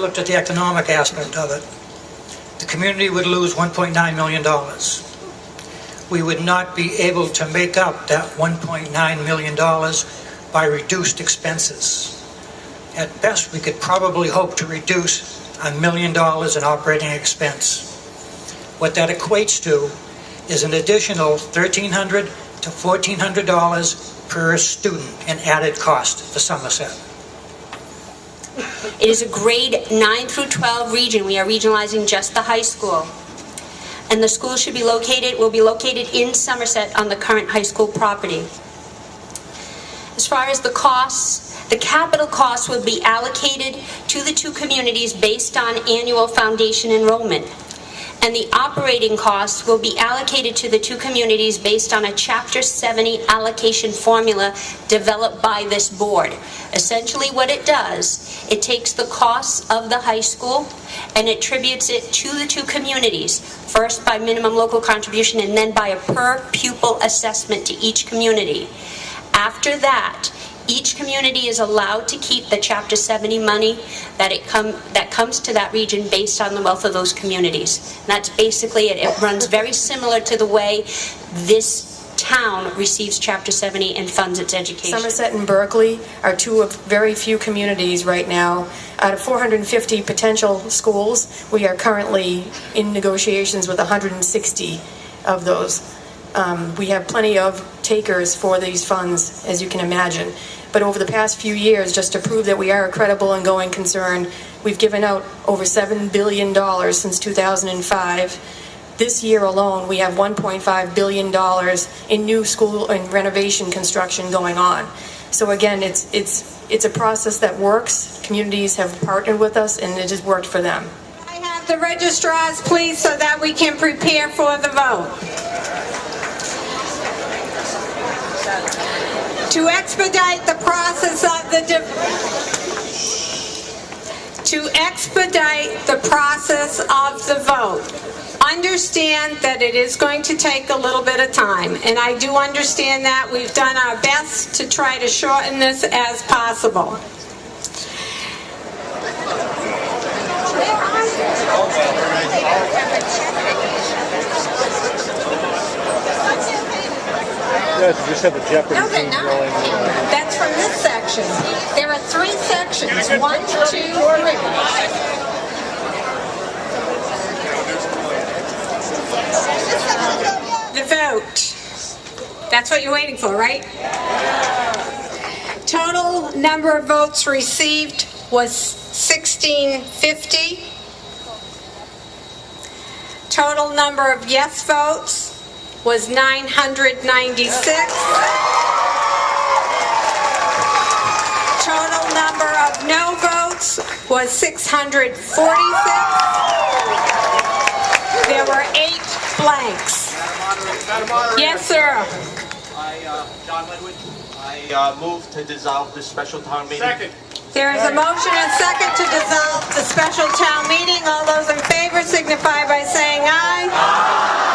looked at the economic aspect of it, the community would lose $1.9 million. We would not be able to make up that $1.9 million by reduced expenses. At best, we could probably hope to reduce $1 million in operating expense. What that equates to is an additional $1,300 to $1,400 per student in added cost for Somerset. It is a grade 9 through 12 region. We are regionalizing just the high school. And the school will be located in Somerset on the current high school property. As far as the costs, the capital costs will be allocated to the two communities based on annual foundation enrollment. And the operating costs will be allocated to the two communities based on a Chapter 70 allocation formula developed by this board. Essentially what it does, it takes the costs of the high school and attributes it to the two communities, first by minimum local contribution and then by a per pupil assessment to each community. After that, each community is allowed to keep the Chapter 70 money that comes to that region based on the wealth of those communities. And that's basically it. It runs very similar to the way this town receives Chapter 70 and funds its education. Somerset and Berkley are two of very few communities right now. Out of 450 potential schools, we are currently in negotiations with 160 of those. We have plenty of takers for these funds, as you can imagine. But over the past few years, just to prove that we are a credible and going concern, we've given out over $7 billion since 2005. This year alone, we have $1.5 billion in new school and renovation construction going on. So again, it's a process that works. Communities have partnered with us, and it has worked for them. I have the registrars, please, so that we can prepare for the vote. To expedite the process of the vote, understand that it is going to take a little bit of time, and I do understand that. We've done our best to try to shorten this as possible. You just have the Jeopardy Okay, theme no. going. That's from this section. There are 3 sections. 1, 2, 3. The vote. That's what you're waiting for, right? Total number of votes received was 1,650. Total number of yes votes was 996. Total number of no votes was 646. There were 8 blanks. Yes, sir. John Linwood, I move to dissolve the special town meeting. Second. There is a motion and second to dissolve the special town meeting. All those in favor signify by saying aye. Aye.